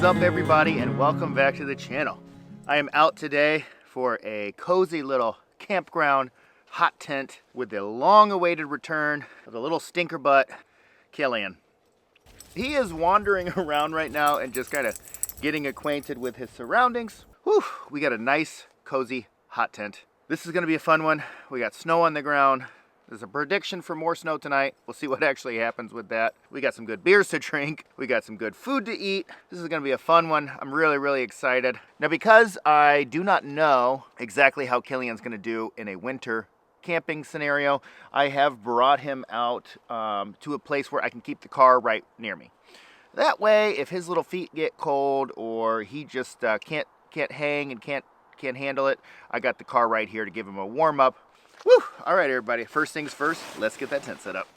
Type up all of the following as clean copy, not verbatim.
is up, everybody, and welcome back to the channel. I am out today for a cozy little campground hot tent with the long-awaited return of the little stinker butt, Killian. He is wandering around right now and just kind of getting acquainted with his surroundings. Whew, we got a nice, cozy hot tent. This is going to be a fun one. We got snow on the ground. There's a prediction for more snow tonight. We'll see what actually happens with that. We got some good beers to drink. We got some good food to eat. This is gonna be a fun one. I'm really excited. Now, because I do not know exactly how Killian's gonna do in a winter camping scenario, I have brought him out to a place where I can keep the car right near me. That way, if his little feet get cold or he just can't hang and can't handle it, I got the car right here to give him a warm up. Woo! All right, everybody, first things first, let's get that tent set up.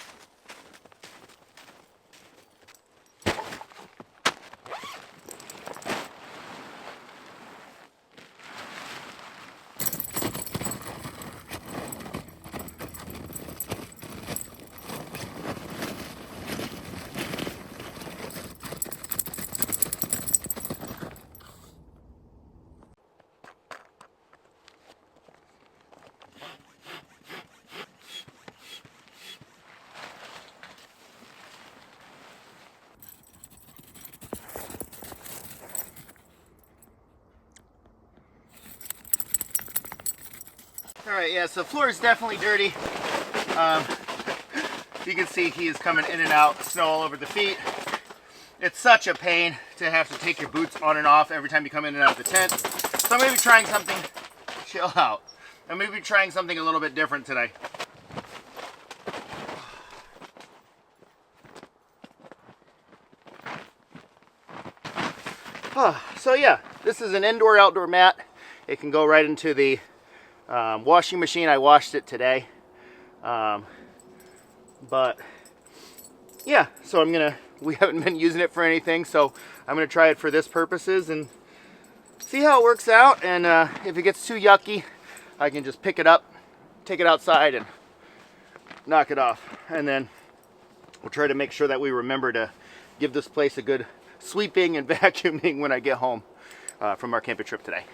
All right, yeah, so the floor is definitely dirty. You can see he is coming in and out, snow all over the feet. It's such a pain to have to take your boots on and off every time you come in and out of the tent. So I'm gonna be trying something, chill out. I'm gonna be trying something a little bit different today. So yeah, this is an indoor-outdoor mat. It can go right into the washing machine. I washed it today. But yeah, so we haven't been using it for anything, so I'm gonna try it for this purposes and see how it works out. And if it gets too yucky, I can just pick it up, take it outside and knock it off. And then we'll try to make sure that we remember to give this place a good sweeping and vacuuming when I get home from our camping trip today.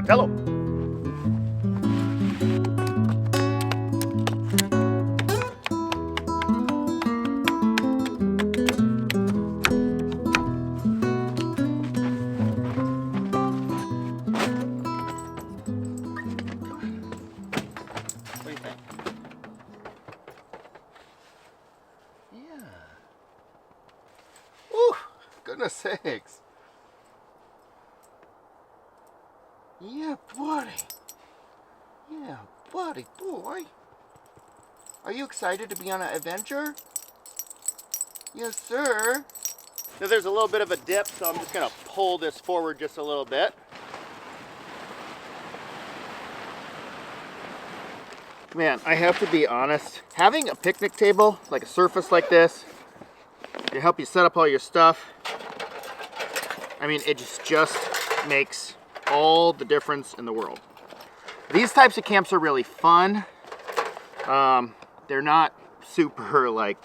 Kettle. What do you think? Yeah. Woo! Goodness sakes. Yeah, buddy. Yeah, buddy, boy. Are you excited to be on an adventure? Yes, sir. Now there's a little bit of a dip, so I'm just gonna pull this forward just a little bit. Man, I have to be honest. Having a picnic table, like a surface like this, to help you set up all your stuff, I mean, it just makes all the difference in the world. These types of camps are really fun. They're not super like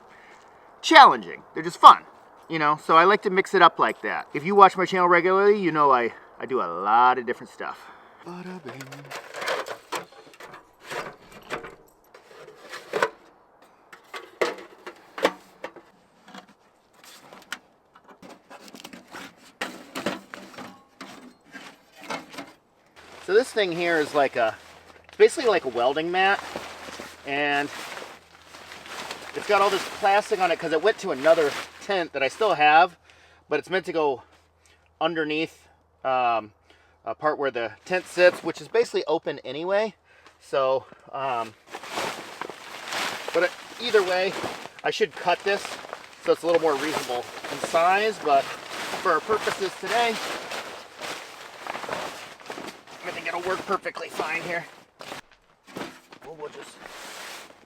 challenging. They're just fun, you know? So I like to mix it up like that. If you watch my channel regularly, you know I do a lot of different stuff. Bada bing. So this thing here is like it's basically like a welding mat, and it's got all this plastic on it because it went to another tent that I still have, but it's meant to go underneath a part where the tent sits, which is basically open anyway. So, but either way, I should cut this so it's a little more reasonable in size, but for our purposes today, I think it'll work perfectly fine here. Well, we'll just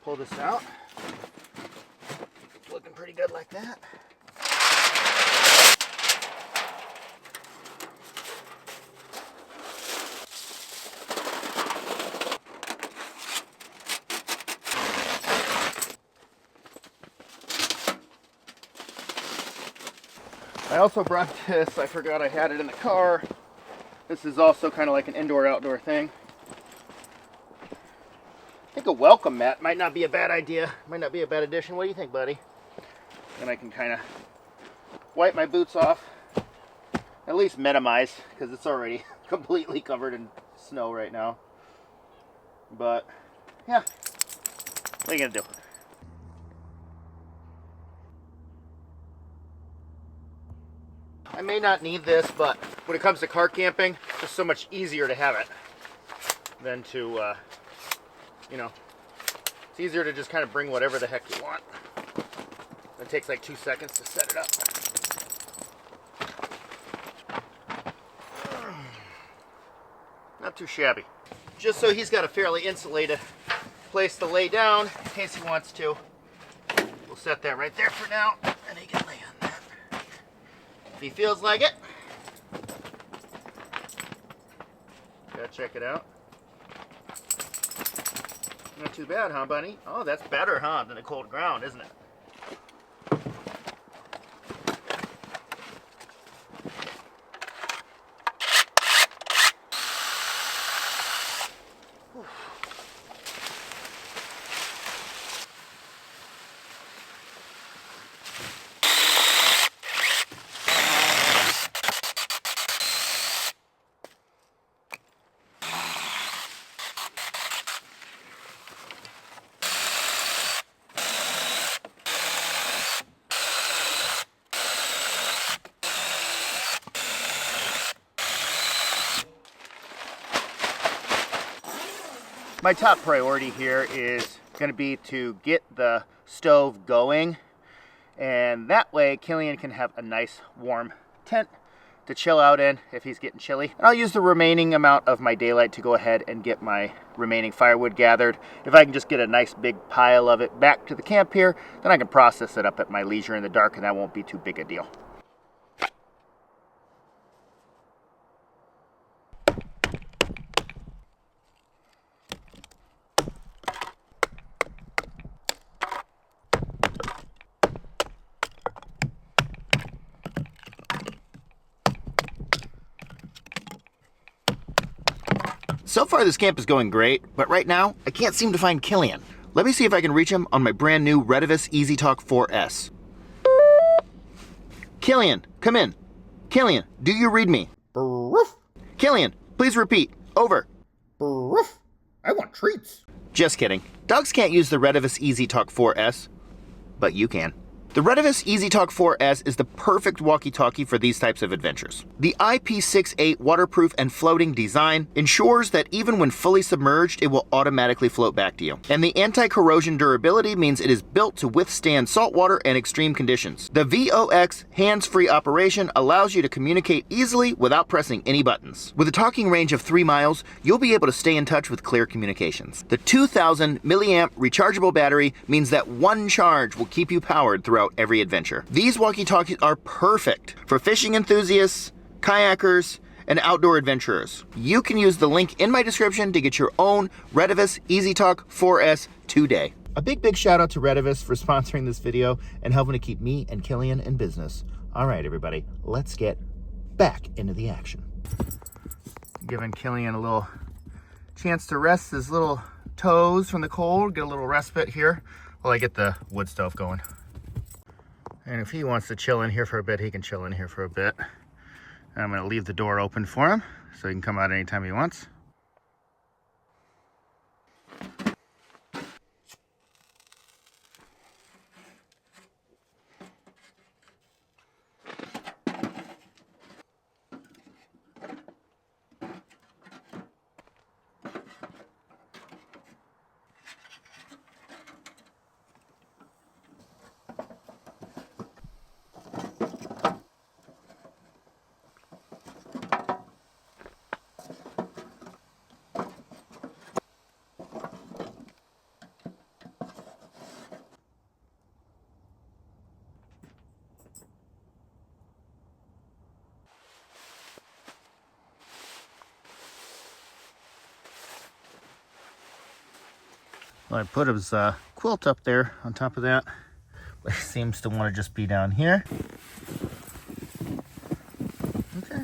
pull this out. It's looking pretty good like that. I also brought this, I forgot I had it in the car. This is also kind of like an indoor-outdoor thing. I think a welcome mat might not be a bad idea, might not be a bad addition. What do you think, buddy? And I can kind of wipe my boots off, at least minimize, because it's already completely covered in snow right now. But, yeah, what are you going to do? I may not need this, but when it comes to car camping, it's just so much easier to have it than to, you know, it's easier to just kind of bring whatever the heck you want. It takes like 2 seconds to set it up. Not too shabby. Just so he's got a fairly insulated place to lay down in case he wants to. We'll set that right there for now, and he can lay on that if he feels like it. Gotta check it out. Not too bad, huh, Bunny? Oh, that's better, huh, than the cold ground, isn't it? My top priority here is going to be to get the stove going, and that way Killian can have a nice warm tent to chill out in if he's getting chilly. And I'll use the remaining amount of my daylight to go ahead and get my remaining firewood gathered. If I can just get a nice big pile of it back to the camp here, then I can process it up at my leisure in the dark, and that won't be too big a deal. So far this camp is going great, but right now I can't seem to find Killian. Let me see if I can reach him on my brand new Retevis EasyTalk 4S. Killian, come in. Killian, do you read me? Killian, please repeat. Over. I want treats. Just kidding. Dogs can't use the Retevis EasyTalk 4S, but you can. The Retevis EasyTalk 4S is the perfect walkie-talkie for these types of adventures. The IP68 waterproof and floating design ensures that even when fully submerged, it will automatically float back to you. And the anti-corrosion durability means it is built to withstand saltwater and extreme conditions. The VOX hands-free operation allows you to communicate easily without pressing any buttons. With a talking range of 3 miles, you'll be able to stay in touch with clear communications. The 2000 milliamp rechargeable battery means that one charge will keep you powered throughout every adventure. These walkie-talkies are perfect for fishing enthusiasts, kayakers, and outdoor adventurers. You can use the link in my description to get your own Retevis EasyTalk 4S today. A big shout out to Retevis for sponsoring this video and helping to keep me and Killian in business. All right, everybody, let's get back into the action. Giving Killian a little chance to rest his little toes from the cold, get a little respite here while I get the wood stove going. And if he wants to chill in here for a bit, he can chill in here for a bit. And I'm going to leave the door open for him so he can come out anytime he wants. Well, I put his quilt up there on top of that, but he seems to want to just be down here. Okay.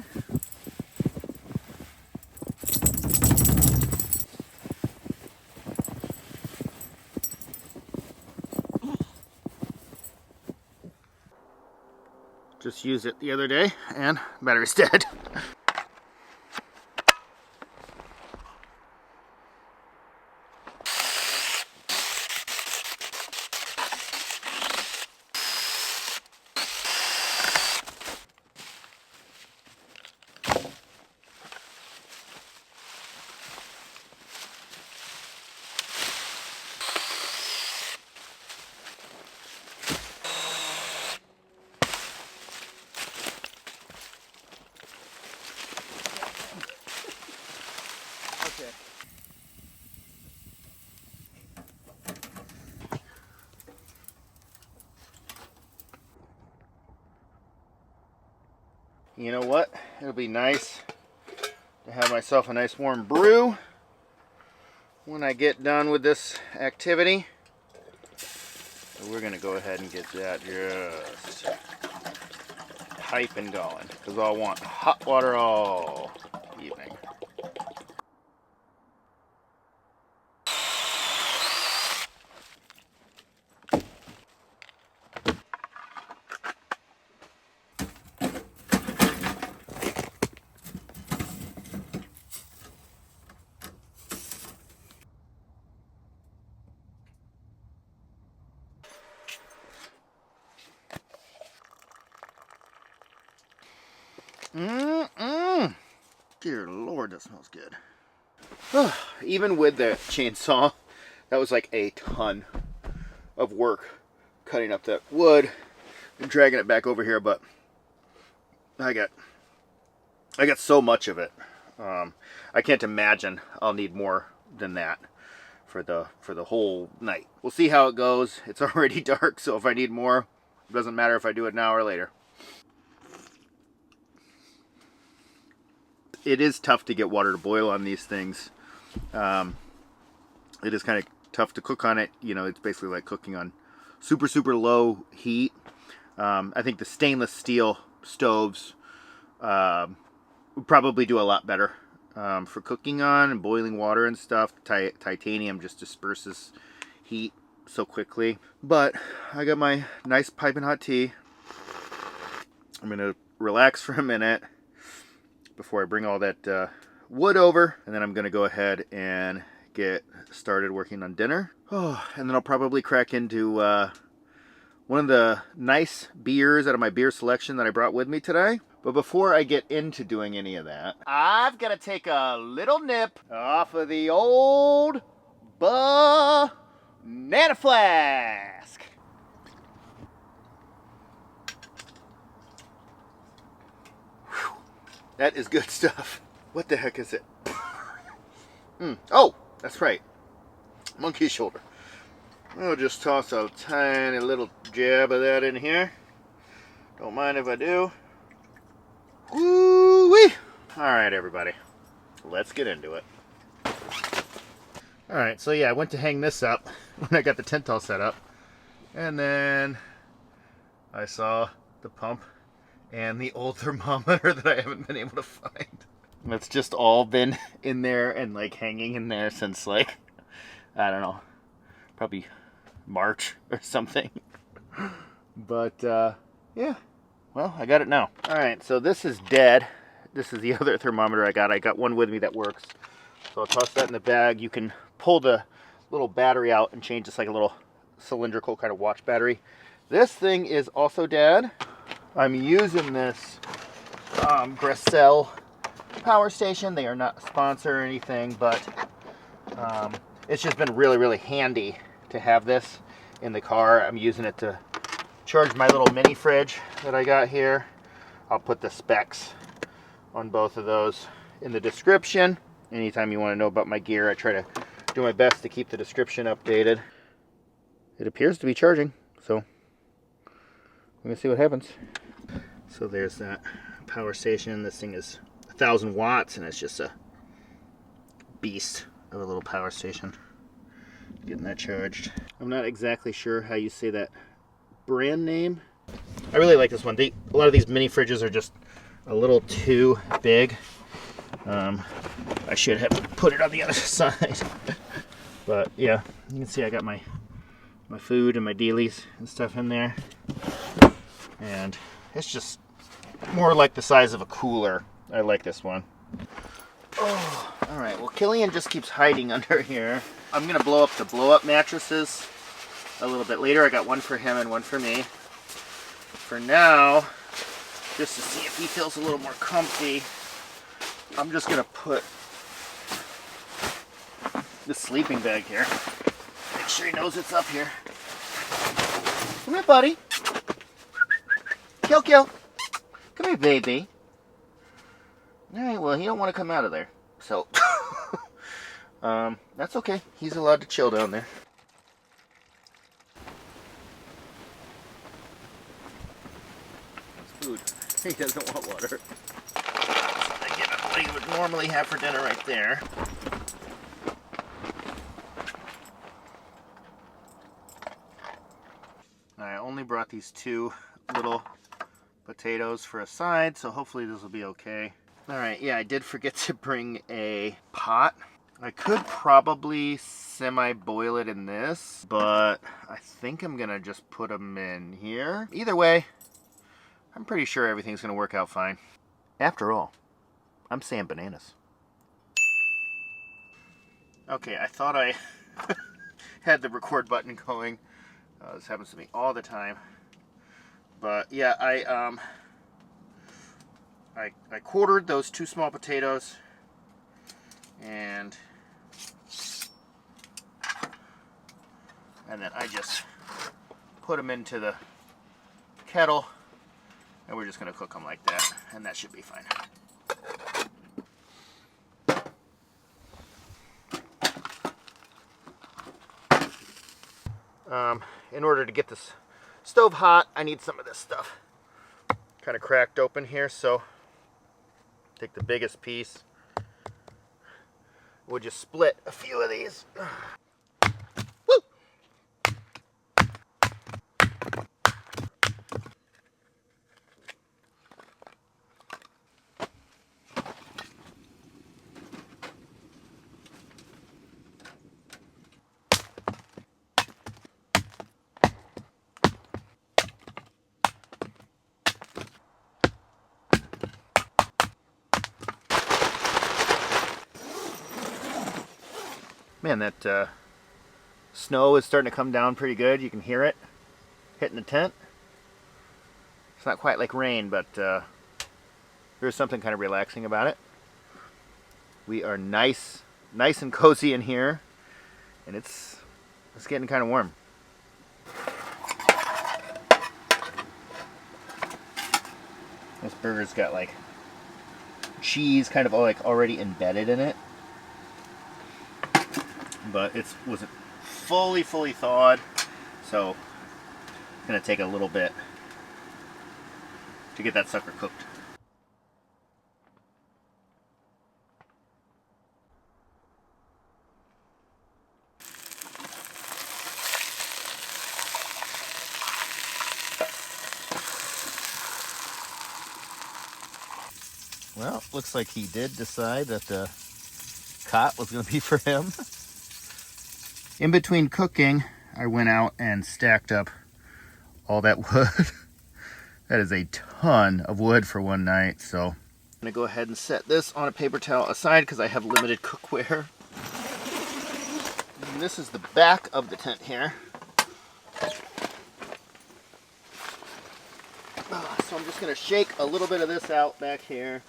Just used it the other day and battery's dead. Okay. You know what? It'll be nice to have myself a nice warm brew when I get done with this activity. So we're gonna go ahead and get that just piping going, because I want hot water all evening. Dear Lord, that smells good. Even with the chainsaw, that was like a ton of work cutting up that wood and dragging it back over here, but I got so much of it. I can't imagine I'll need more than that for the whole night. We'll see how it goes. It's already dark, so if I need more, it doesn't matter if I do it now or later. It is tough to get water to boil on these things. It is kind of tough to cook on it. You know, it's basically like cooking on super, super low heat. I think the stainless steel stoves would probably do a lot better for cooking on and boiling water and stuff. Titanium just disperses heat so quickly. But I got my nice piping hot tea. I'm gonna relax for a minute before I bring all that wood over, and then I'm gonna go ahead and get started working on dinner. Oh, and then I'll probably crack into one of the nice beers out of my beer selection that I brought with me today. But before I get into doing any of that, I've got to take a little nip off of the old banana flask. Whew. That is good stuff. What the heck is it? Oh, that's right. Monkey shoulder. I'll just toss a tiny little jab of that in here. Don't mind if I do. Woo-wee! Alright, everybody. Let's get into it. Alright, so yeah, I went to hang this up when I got the tent all set up. And then I saw the pump and the old thermometer that I haven't been able to find. It's just all been in there and like hanging in there since like, I don't know, probably March or something. But yeah, well, I got it now. All right, so this is dead. This is the other thermometer I got. I got one with me that works. So I'll toss that in the bag. You can pull the little battery out and change this like a little cylindrical kind of watch battery. This thing is also dead. I'm using this Kettle power station. They are not a sponsor or anything, but it's just been really, really handy to have this in the car. I'm using it to charge my little mini fridge that I got here. I'll put the specs on both of those in the description. Anytime you want to know about my gear, I try to do my best to keep the description updated. It appears to be charging, so we're gonna see what happens. So there's that power station. This thing is 1,000 watts and it's just a beast of a little power station. Getting that charged. I'm not exactly sure how you say that brand name. I really like this one. A lot of these mini fridges are just a little too big. I should have put it on the other side. But yeah, you can see I got my food and my dealies and stuff in there. And it's just more like the size of a cooler. I like this one. Oh, all right. Well, Killian just keeps hiding under here. I'm gonna blow up the blow-up mattresses a little bit later. I got one for him and one for me. For now, just to see if he feels a little more comfy, I'm just gonna put this sleeping bag here. Make sure he knows it's up here. Come here, buddy. Kill. Come here, baby. Alright, well, he don't want to come out of there. So, that's okay. He's allowed to chill down there. It's food. He doesn't want water. So I give him what he would normally have for dinner right there. I only brought these 2 little potatoes for a side, so hopefully this will be okay. Alright, yeah, I did forget to bring a pot. I could probably semi-boil it in this, but I think I'm gonna just put them in here. Either way, I'm pretty sure everything's gonna work out fine. After all, I'm Sam Bananas. Okay, I thought I had the record button going. This happens to me all the time. But yeah, I quartered those 2 small potatoes, and then I just put them into the kettle, and we're just going to cook them like that, and that should be fine. In order to get this stove hot, I need some of this stuff kind of cracked open here, so take the biggest piece. We'll just split a few of these. Woo! Man, that snow is starting to come down pretty good. You can hear it hitting the tent. It's not quite like rain, but there's something kind of relaxing about it. We are nice and cozy in here, and it's getting kind of warm. This burger's got like cheese kind of like already embedded in it. But it wasn't fully thawed, so it's gonna take a little bit to get that sucker cooked. Well, looks like he did decide that the cot was gonna be for him. In between cooking, I went out and stacked up all that wood. That is a ton of wood for one night, so I'm gonna go ahead and set this on a paper towel aside because I have limited cookware. And this is the back of the tent here. So I'm just gonna shake a little bit of this out back here.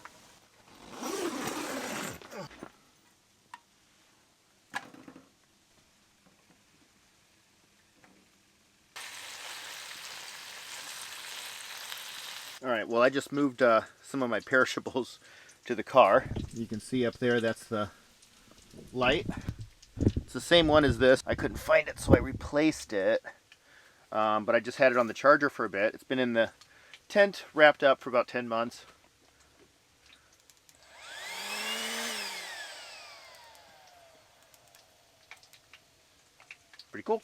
Alright, well I just moved some of my perishables to the car. You can see up there, that's the light. It's the same one as this. I couldn't find it, so I replaced it. But I just had it on the charger for a bit. It's been in the tent, wrapped up for about 10 months. Pretty cool.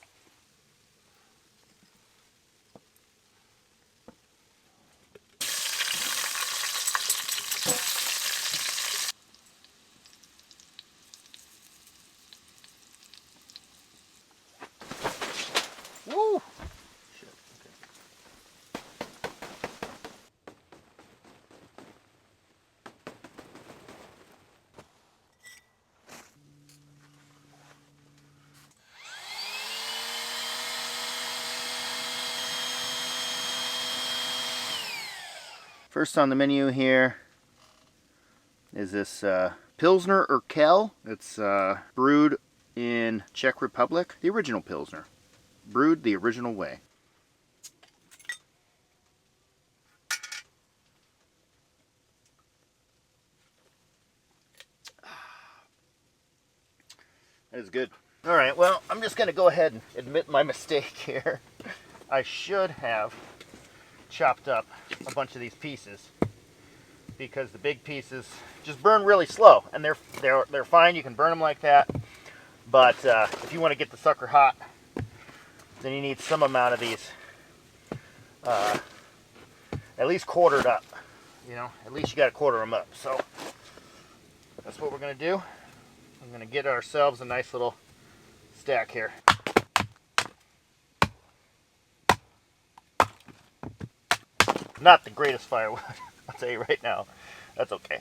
Woo! Shit. Okay. First on the menu here is this Pilsner or Kettle. It's brewed in Czech Republic, the original Pilsner. Brewed the original way. That is good. All right, well, I'm just gonna go ahead and admit my mistake here. I should have chopped up a bunch of these pieces because the big pieces just burn really slow, and they're fine. You can burn them like that, but if you want to get the sucker hot, then you need some amount of these at least quartered up. You know, at least you got to quarter them up. So that's what we're gonna do. I'm gonna get ourselves a nice little stack here. Not the greatest firewood, I'll tell you right now. That's okay.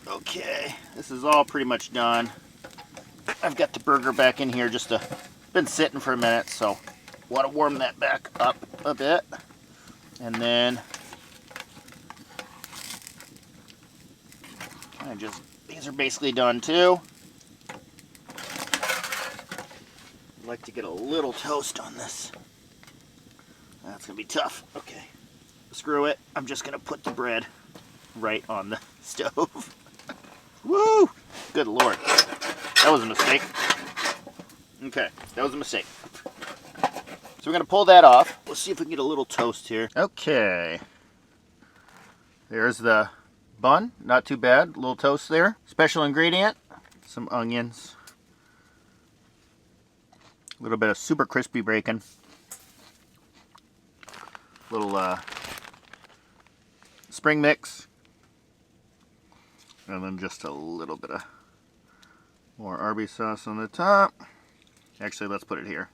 Okay, this is all pretty much done. I've got the burger back in here been sitting for a minute, so want to warm that back up a bit. And then these are basically done too. I'd like to get a little toast on this. That's gonna be tough. Okay, screw it. I'm just gonna put the bread right on the stove. Woo! Good Lord. That was a mistake. Okay, that was a mistake. So we're going to pull that off. Let's see if we can get a little toast here. Okay. There's the bun. Not too bad. A little toast there. Special ingredient. Some onions. A little bit of super crispy bacon. A little spring mix. And then just a little bit of more Arby's sauce on the top. Actually, let's put it here.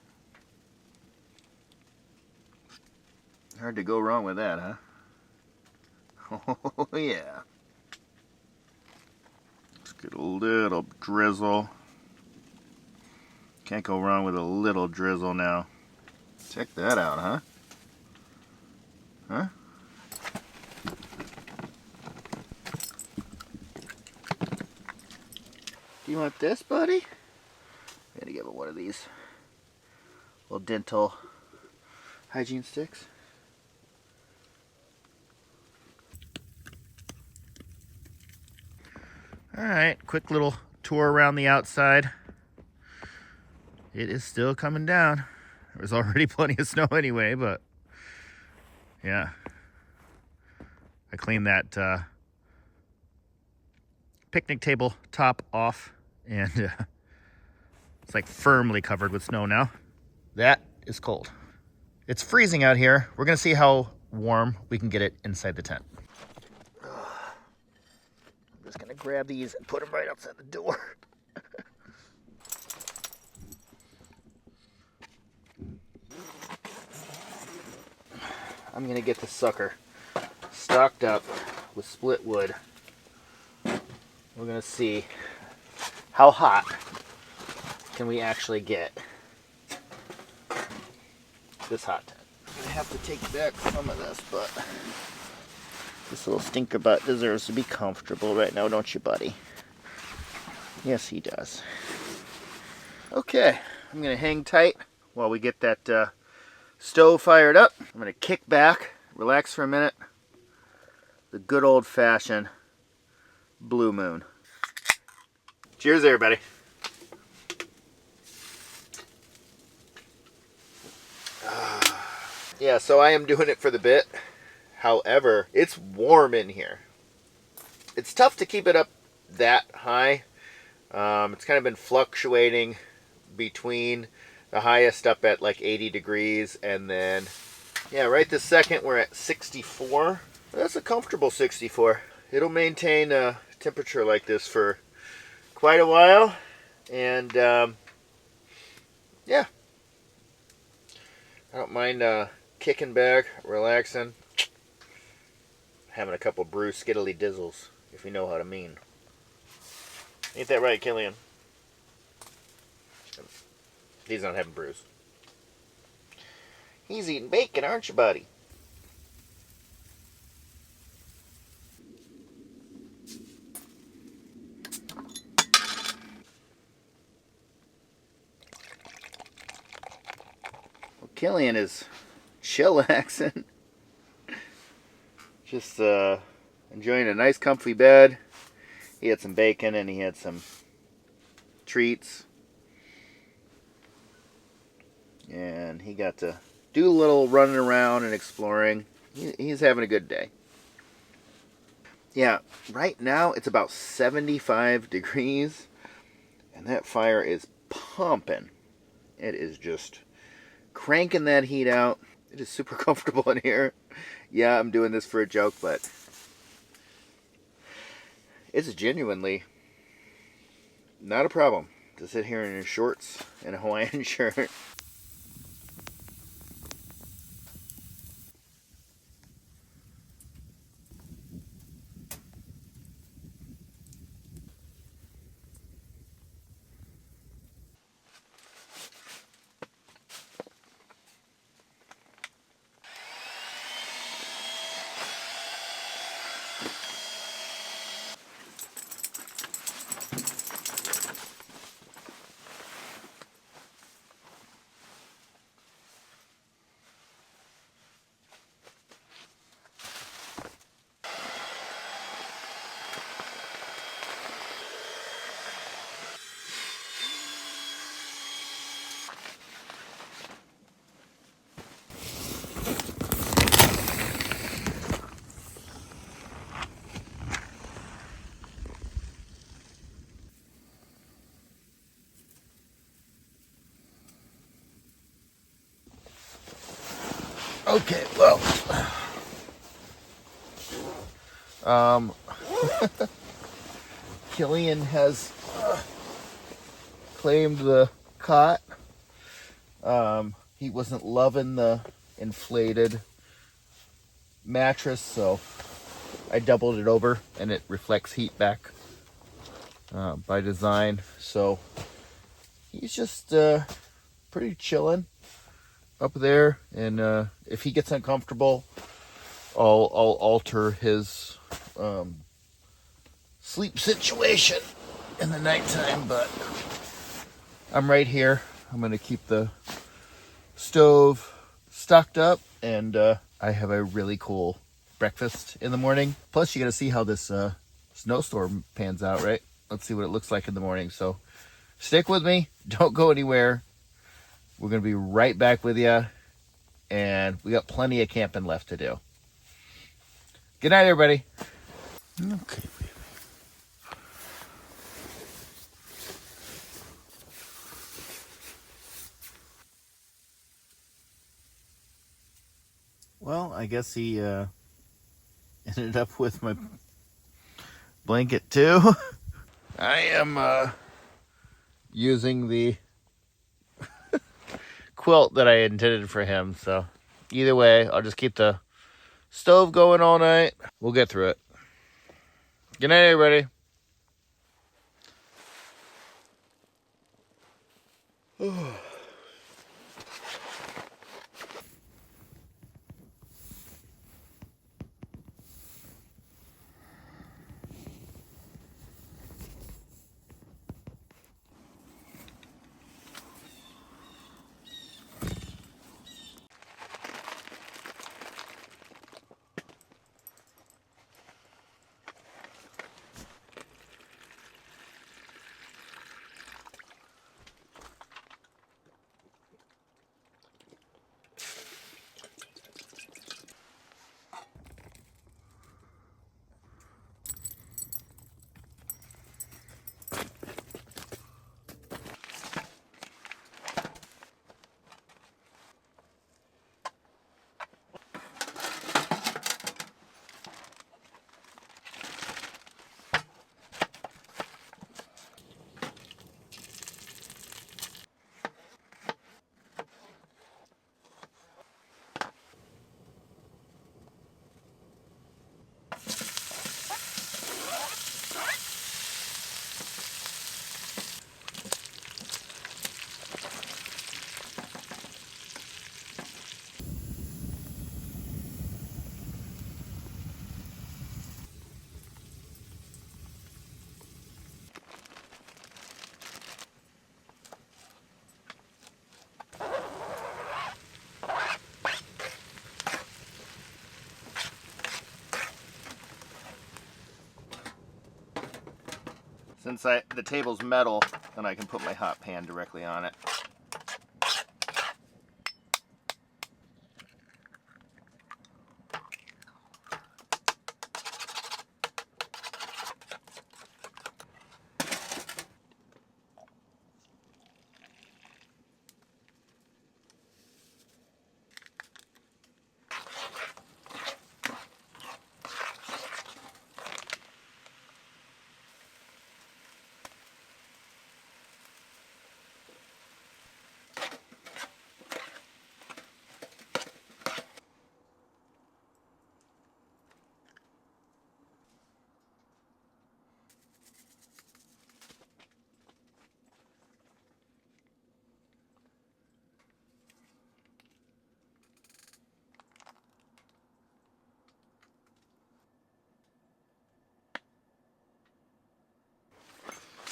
Hard to go wrong with that, huh? Oh, yeah. Let's get a little drizzle. Can't go wrong with a little drizzle now. Check that out, huh? Huh? Do you want this, buddy? I'm gonna give it one of these little dental hygiene sticks. Alright, quick little tour around the outside. It is still coming down. There was already plenty of snow anyway, but yeah. I cleaned that picnic table top off, and it's like firmly covered with snow now. That is cold. It's freezing out here. We're gonna see how warm we can get it inside the tent. I'm just gonna grab these and put them right outside the door. I'm gonna get this sucker stocked up with split wood. We're gonna see how hot can we actually get this hot tent. I'm gonna have to take back some of this, but this little stinker butt deserves to be comfortable right now, don't you, buddy? Yes, he does. Okay, I'm gonna hang tight while we get that stove fired up. I'm gonna kick back, relax for a minute. The good old-fashioned blue moon. Cheers, everybody. Yeah, so I am doing it for the bit. However, it's warm in here. It's tough to keep it up that high. It's kind of been fluctuating between the highest up at like 80 degrees, and then, yeah, right this second we're at 64. That's a comfortable 64. It'll maintain a temperature like this for quite a while, and yeah, I don't mind kicking back, relaxing, having a couple brew skiddly dizzles, if you know how to mean. Ain't that right, Killian? He's not having brews. He's eating bacon, aren't you, buddy? Well, Killian is chillaxing. Just enjoying a nice comfy bed. He had some bacon and he had some treats. And he got to do a little running around and exploring. He's having a good day. Yeah, right now it's about 75 degrees. And that fire is pumping. It is just cranking that heat out. It is super comfortable in here. Yeah, I'm doing this for a joke, but it's genuinely not a problem to sit here in shorts and a Hawaiian shirt. Okay, well, Killian has claimed the cot. He wasn't loving the inflated mattress, so I doubled it over and it reflects heat back by design. So he's just pretty chilling up there, and if he gets uncomfortable, I'll alter his sleep situation in the nighttime. But I'm right here. I'm gonna keep the stove stocked up, and I have a really cool breakfast in the morning. Plus, you gotta see how this snowstorm pans out, right? Let's see what it looks like in the morning. So stick with me. Don't go anywhere. We're going to be right back with you. And we got plenty of camping left to do. Good night, everybody. Okay, baby. Well, I guess he ended up with my blanket too. I am using the quilt that I intended for him. So either way, I'll just keep the stove going all night. We'll get through it. Good night, everybody. Since the table's metal, then I can put my hot pan directly on it.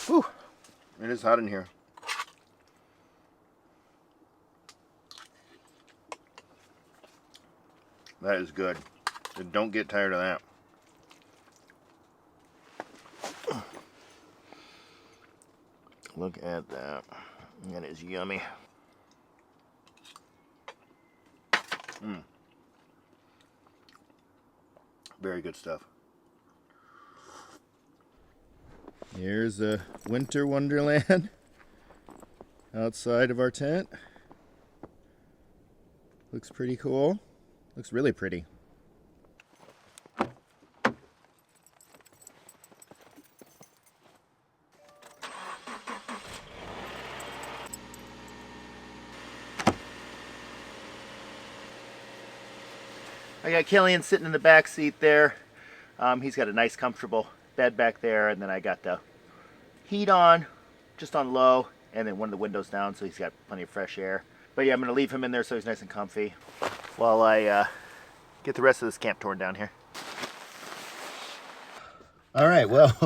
Whew, it is hot in here. That is good. Don't get tired of that. Look at that. That is yummy. Very good stuff. Here's a winter wonderland outside of our tent. Looks pretty cool. Looks really pretty. I got Killian sitting in the back seat there. He's got a nice comfortable bed back there, and then I got the heat on, just on low, and then one of the windows down so he's got plenty of fresh air. But yeah, I'm going to leave him in there so he's nice and comfy while I get the rest of this camp torn down here. Alright, well,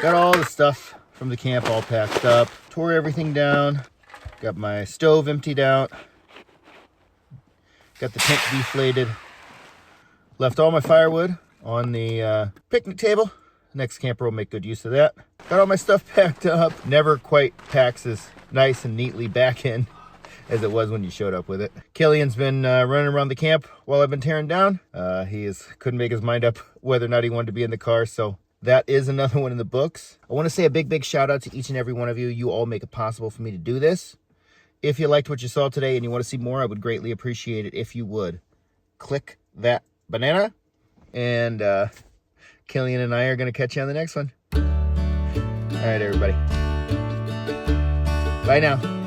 got all the stuff from the camp all packed up, tore everything down, got my stove emptied out, got the tent deflated, left all my firewood on the picnic table. Next camper will make good use of that. Got all my stuff packed up. Never quite packs as nice and neatly back in as it was when you showed up with it. Killian's been running around the camp while I've been tearing down. Couldn't make his mind up whether or not he wanted to be in the car, so that is another one in the books. I want to say a big shout out to each and every one of you. You all make it possible for me to do this. If you liked what you saw today and you want to see more, I would greatly appreciate it if you would click that banana. And Killian and I are going to catch you on the next one. All right, everybody. Bye now.